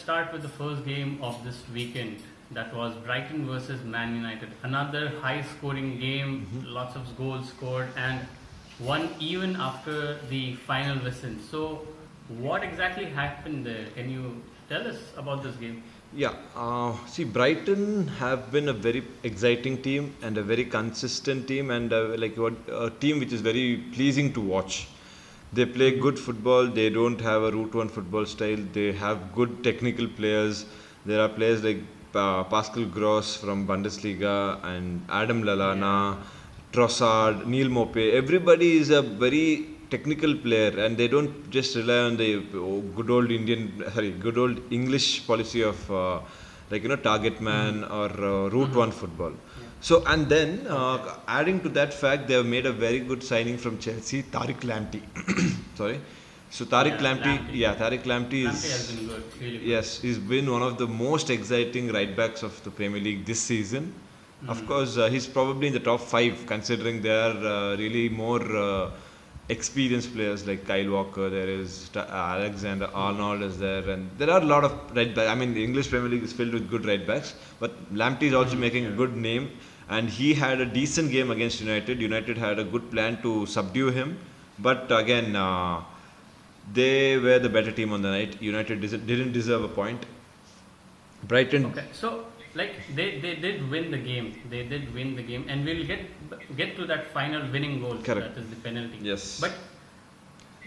start with the first game of this weekend. That was Brighton versus Man United. Another high-scoring game, lots of goals scored, and one even after the final whistle. So, what exactly happened there? Can you tell us about this game? Yeah, see, Brighton have been a very exciting team and a very consistent team, and a team which is very pleasing to watch. They play good football. They don't have a route one football style. They have good technical players. There are players like Pascal Gross from Bundesliga and Adam Lallana, Trossard, Neil Maupay. Everybody is a very technical player, and they don't just rely on the good old English policy of target man or route one football. So and then adding to that fact, they have made a very good signing from Chelsea, Tariq Lamptey. Sorry. So Tariq Tariq Lamptey Has been good, really good. yes, he's been one of the most exciting right backs of the Premier League this season. Of course, he's probably in the top five, considering there are really more experienced players like Kyle Walker. There is Alexander Arnold is there, and there are a lot of right backs. I mean, the English Premier League is filled with good right backs, but Lamptey is also making a good name, and he had a decent game against United. United had a good plan to subdue him, but again, they were the better team on the night. United didn't deserve a point. Brighton. Okay, so they did win the game. They did win the game, and we'll get to that final winning goal. Correct. That is the penalty. Yes. But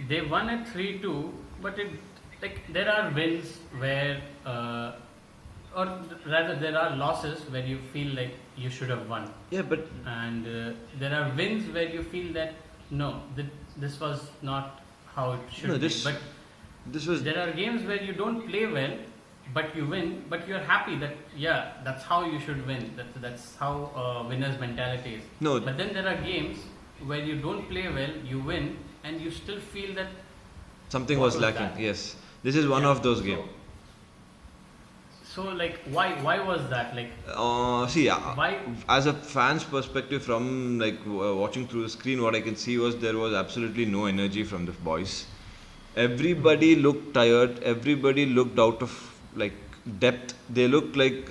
they won at 3-2. But there are wins where, or rather, there are losses where you feel like you should have won. Yeah, but And there are wins where you feel that no, this was not how it should no, be. this But this was there are games where you don't play well, but you win, but you're happy that that's how you should win. That's how winner's mentality is. No. But then there are games where you don't play well, you win, and you still feel that something what was was lacking. that? Yes, this is one of those games. So why was that? See, Why? as a fan's perspective, from watching through the screen, what I can see was there was absolutely no energy from the boys. Everybody looked tired. Everybody looked out of depth. They looked like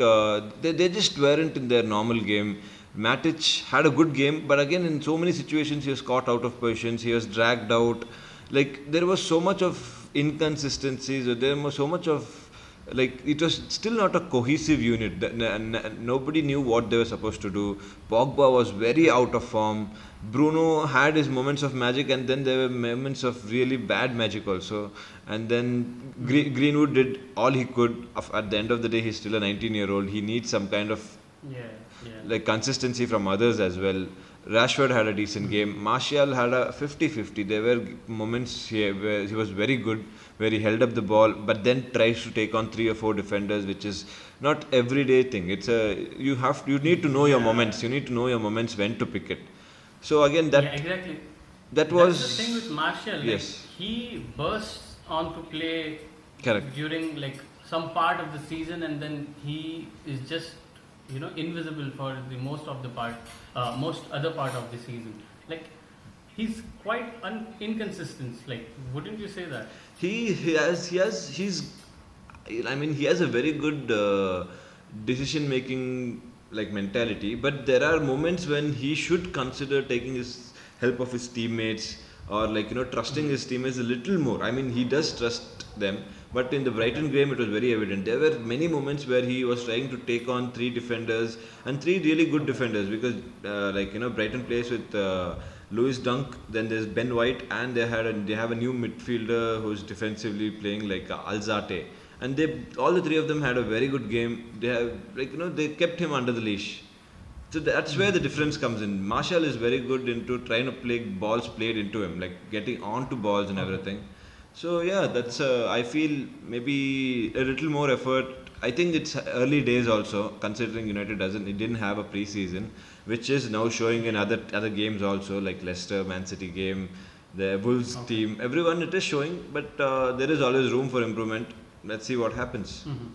they just weren't in their normal game. Matic had a good game, but again, in so many situations, he was caught out of positions. He was dragged out. There was so much of inconsistencies. Or there was so much of it was still not a cohesive unit. Nobody knew what they were supposed to do. Pogba was very out of form. Bruno had his moments of magic, and then there were moments of really bad magic also. And then Greenwood did all he could. At the end of the day, he's still a 19-year-old. He needs some kind of consistency from others as well. Rashford had a decent game. Martial had a 50-50. There were moments here where he was very good, where he held up the ball, but then tries to take on 3 or 4 defenders, which is not everyday thing. You need to know your moments. You need to know your moments when to pick it. So again, Exactly. that was That's the thing with Martial. Yes. He bursts onto play correct. during some part of the season, and then he is just invisible for the most other part of the season. He's quite inconsistent. Wouldn't you say that? He has a very good decision making mentality, but there are moments when he should consider taking his help of his teammates, or trusting his teammates a little more. I mean, he does trust them, but in the Brighton game it was very evident. There were many moments where he was trying to take on 3 defenders, and 3 really good defenders, because Brighton plays with Lewis Dunk, then there's Ben White, and they have a new midfielder who's defensively playing Alzate, and all the 3 of them had a very good game. They have they kept him under the leash. So that's where the difference comes in. Martial is very good into trying to play balls played into him, getting onto balls and everything. So yeah, that's I feel maybe a little more effort. I think it's early days also, considering United didn't have a pre-season, which is now showing in other games also, like Leicester, Man City game, the Wolves team. Everyone it is showing, but there is always room for improvement. Let's see what happens. Mm-hmm.